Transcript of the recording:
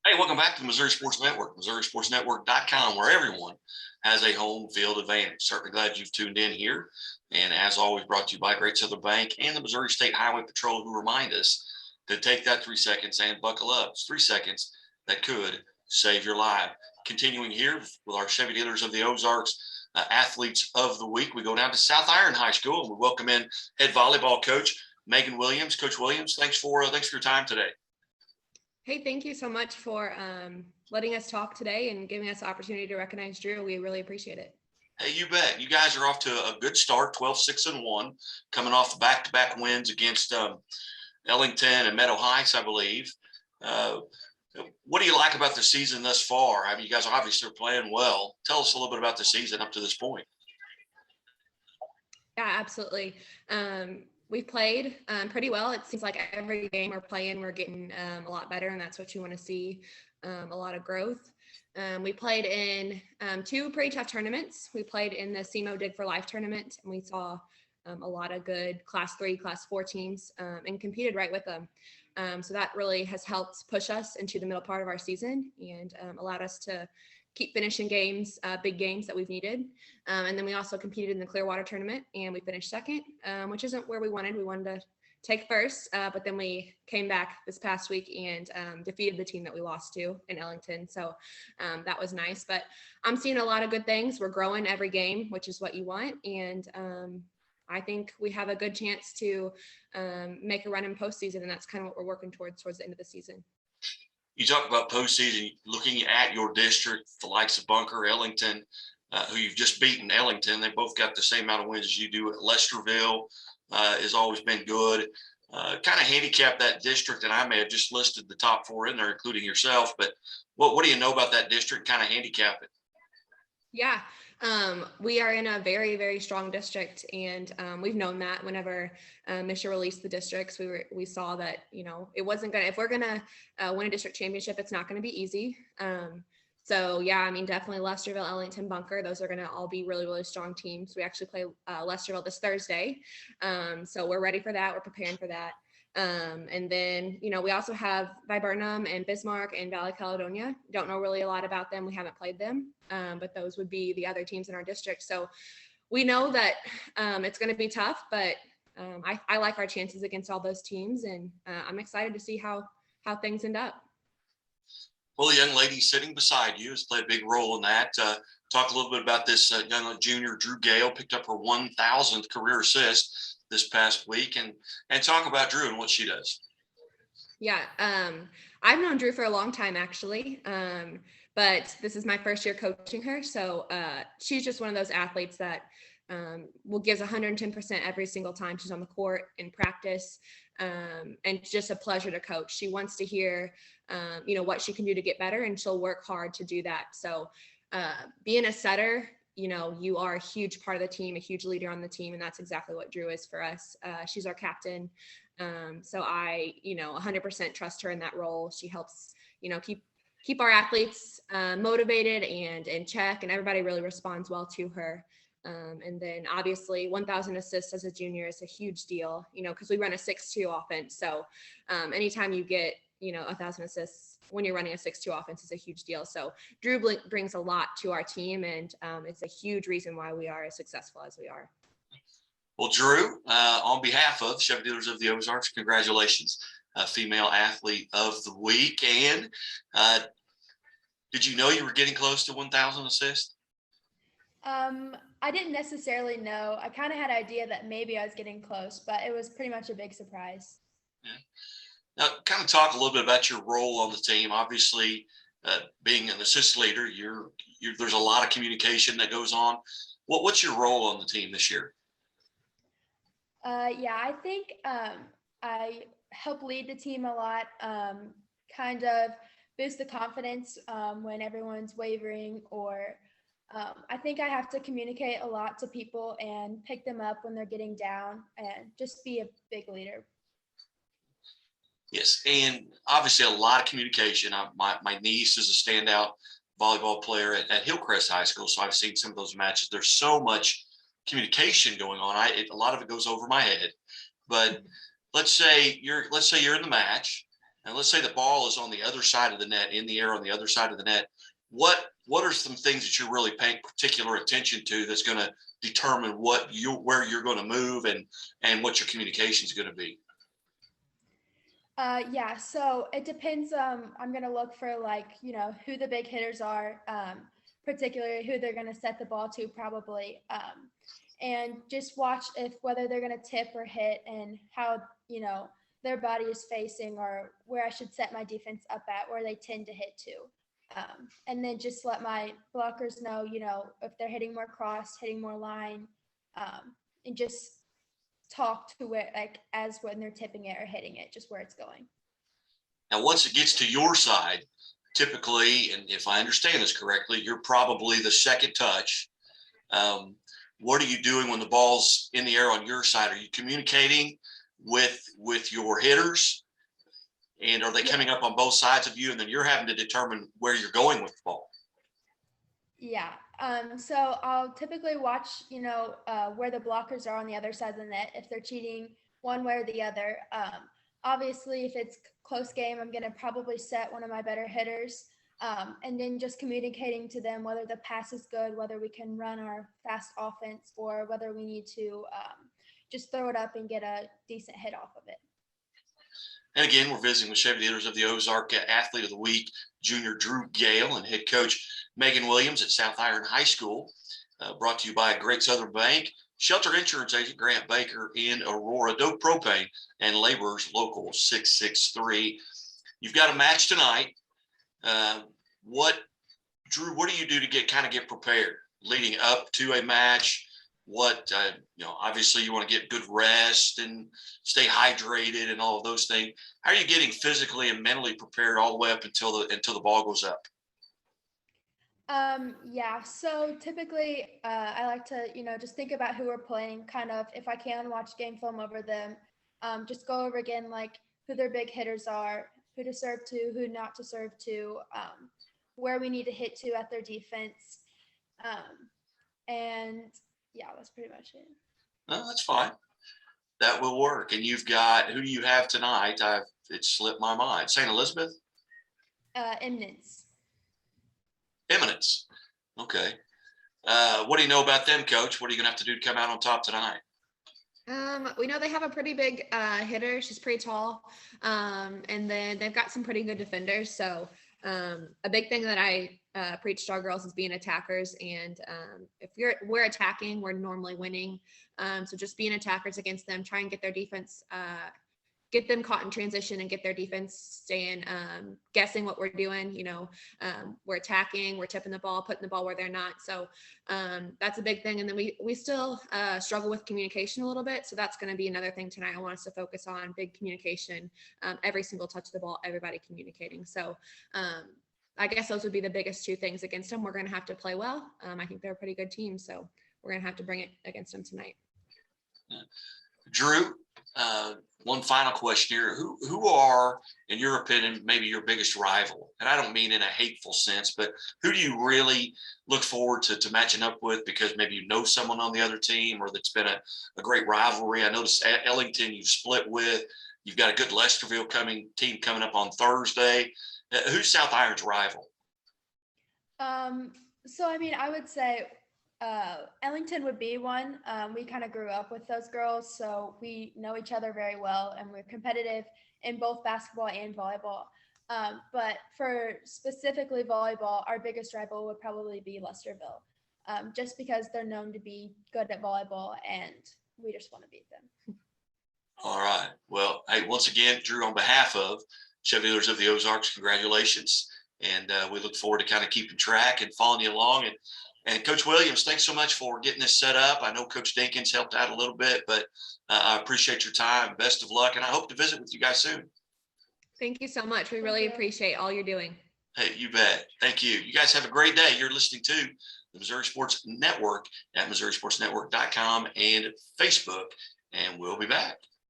Hey, welcome back to the Missouri Sports Network, MissouriSportsNetwork.com, where everyone has a home field advantage. Certainly glad you've tuned in here. And as always, brought to you by Great Southern Bank and the Missouri State Highway Patrol, who remind us to take that 3 seconds and buckle up. It's 3 seconds that could save your life. Continuing here with our Chevy dealers of the Ozarks, athletes of the week, we go down to South Iron High School and we welcome in head volleyball coach Megan Williams. Coach Williams, thanks for your time today. Hey, thank you so much for letting us talk today and giving us the opportunity to recognize Drew. We really appreciate it. Hey, you bet. You guys are off to a good start, 12-6-1, coming off back-to-back wins against Ellington and Meadow Heights, I believe. What do you like about the season thus far? I mean, you guys obviously are playing well. Tell us a little bit about the season up to this point. Yeah, absolutely. We've played pretty well. It seems like every game we're playing, we're getting a lot better, and that's what you want to see, a lot of growth. We played in 2 pretty tough tournaments. We played in the SEMO Dig for Life tournament, and we saw a lot of good Class 3, Class 4 teams and competed right with them. So that really has helped push us into the middle part of our season and allowed us to keep finishing games, big games that we've needed. And then we also competed in the Clearwater tournament and we finished second, which isn't where we wanted. We wanted to take first, but then we came back this past week and defeated the team that we lost to in Ellington. So that was nice, but I'm seeing a lot of good things. We're growing every game, which is what you want. And I think we have a good chance to make a run in postseason, and that's kind of what we're working towards the end of the season. You talk about postseason, looking at your district, the likes of Bunker, Ellington, who you've just beaten Ellington. They both got the same amount of wins as you do. Lesterville has always been good. Kind of handicap that district, and I may have just listed the top 4 in there, including yourself. But what do you know about that district? Kind of handicap it. Yeah, we are in a very, very strong district, and we've known that whenever Misha released the districts, we saw that, it wasn't gonna, if we're gonna win a district championship, it's not gonna be easy. So yeah, I mean, definitely Lesterville, Ellington, Bunker, those are gonna all be really, really strong teams. We actually play Lesterville this Thursday. So we're ready for that. We're preparing for that. And then, we also have Viburnum and Bismarck and Valley Caledonia. Don't know really a lot about them. We haven't played them, but those would be the other teams in our district. So we know that it's going to be tough, but I like our chances against all those teams, and I'm excited to see how things end up. Well, the young lady sitting beside you has played a big role in that. Talk a little bit about this young junior, Drew Gale, picked up her 1,000th career assist this past week, and talk about Drew and what she does. Yeah, I've known Drew for a long time, actually, but this is my first year coaching her. So she's just one of those athletes that will gives 110% every single time she's on the court in practice, and just a pleasure to coach. She wants to hear, what she can do to get better, and she'll work hard to do that. So being a setter, you are a huge part of the team, a huge leader on the team, and that's exactly what Drew is for us. She's our captain. So I, 100% trust her in that role. She helps, keep our athletes motivated and in check, and everybody really responds well to her. And then obviously 1,000 assists as a junior is a huge deal, because we run a 6-2 offense. So anytime you get, 1,000 assists when you're running a 6-2 offense is a huge deal. So Drew brings a lot to our team, and it's a huge reason why we are as successful as we are. Well, Drew, on behalf of Chevy Dealers of the Ozarks, congratulations, female athlete of the week. And did you know you were getting close to 1,000 assists? I didn't necessarily know. I kind of had an idea that maybe I was getting close, but it was pretty much a big surprise. Yeah. Now, kind of talk a little bit about your role on the team. Obviously, being an assist leader, there's a lot of communication that goes on. What's your role on the team this year? Yeah, I think I help lead the team a lot, kind of boost the confidence when everyone's wavering, or I think I have to communicate a lot to people and pick them up when they're getting down and just be a big leader. Yes, and obviously a lot of communication. My niece is a standout volleyball player at Hillcrest High School, so I've seen some of those matches. There's so much communication going on. A lot of it goes over my head. But let's say you're in the match. and let's say the ball is on the other side of the net, in the air on the other side of the net, what are some things that you're really paying particular attention to that's going to determine where you're going to move and what your communication is going to be? Yeah, so it depends. I'm gonna look for, like, who the big hitters are, particularly who they're gonna set the ball to, probably, and just watch whether they're gonna tip or hit, and how their body is facing, or where I should set my defense up at, where they tend to hit to, and then just let my blockers know, if they're hitting more cross, hitting more line, and just talk to where, like, as when they're tipping it or hitting it, just where it's going. Now, once it gets to your side, typically, and if I understand this correctly, you're probably the second touch. What are you doing when the ball's in the air on your side? Are you communicating with your hitters, and are they coming up on both sides of you, and then you're having to determine where you're going with the ball? Yeah. So I'll typically watch, where the blockers are on the other side of the net, if they're cheating one way or the other. Obviously, if it's close game, I'm going to probably set one of my better hitters, and then just communicating to them whether the pass is good, whether we can run our fast offense, or whether we need to just throw it up and get a decent hit off of it. And again, we're visiting with Chevy Dealers of the Ozark Athlete of the Week, Junior Drew Gale, and head coach Megan Williams at South Iron High School. Brought to you by Great Southern Bank, Shelter Insurance Agent Grant Baker in Aurora, Dope Propane, and Laborers Local 663. You've got a match tonight. Drew, what do you do to get prepared leading up to a match? Obviously you want to get good rest and stay hydrated and all of those things. How are you getting physically and mentally prepared all the way up until the ball goes up? Yeah, so typically, I like to, just think about who we're playing, kind of, if I can, watch game film over them, just go over again, like, who their big hitters are, who to serve to, who not to serve to, where we need to hit to at their defense. And yeah, that's pretty much it. No, that's fine. That will work. And who do you have tonight? It slipped my mind. St. Elizabeth? Eminence. Eminence. Okay. What do you know about them, Coach? What are you going to have to do to come out on top tonight? We know they have a pretty big hitter. She's pretty tall. And then they've got some pretty good defenders. So a big thing that I preach to our girls is being attackers. And if we're attacking, we're normally winning. So just being attackers against them, try and get their defense, get them caught in transition and get their defense staying, guessing what we're doing. We're attacking, we're tipping the ball, putting the ball where they're not. So that's a big thing. And then we still struggle with communication a little bit. So that's going to be another thing tonight. I want us to focus on big communication, every single touch of the ball, everybody communicating. So I guess those would be the biggest two things against them. We're going to have to play well. I think they're a pretty good team. So we're going to have to bring it against them tonight. Drew, one final question here. Who are, in your opinion, maybe your biggest rival? And I don't mean in a hateful sense, but who do you really look forward to matching up with because maybe you know someone on the other team or that's been a great rivalry? I noticed Ellington you've split with. You've got a good Lesterville team coming up on Thursday. Who's South Iron's rival? So, I would say Ellington would be one. We kind of grew up with those girls, so we know each other very well, and we're competitive in both basketball and volleyball. But for specifically volleyball, our biggest rival would probably be Lesterville, just because they're known to be good at volleyball, and we just want to beat them. All right. Well, hey, once again, Drew, on behalf of Chevy Dealers of the Ozarks, congratulations. And we look forward to kind of keeping track and following you along. And Coach Williams, thanks so much for getting this set up. I know Coach Dinkins helped out a little bit, but I appreciate your time. Best of luck. And I hope to visit with you guys soon. Thank you so much. We really appreciate all you're doing. Hey, you bet. Thank you. You guys have a great day. You're listening to the Missouri Sports Network at MissouriSportsNetwork.com and Facebook. And we'll be back.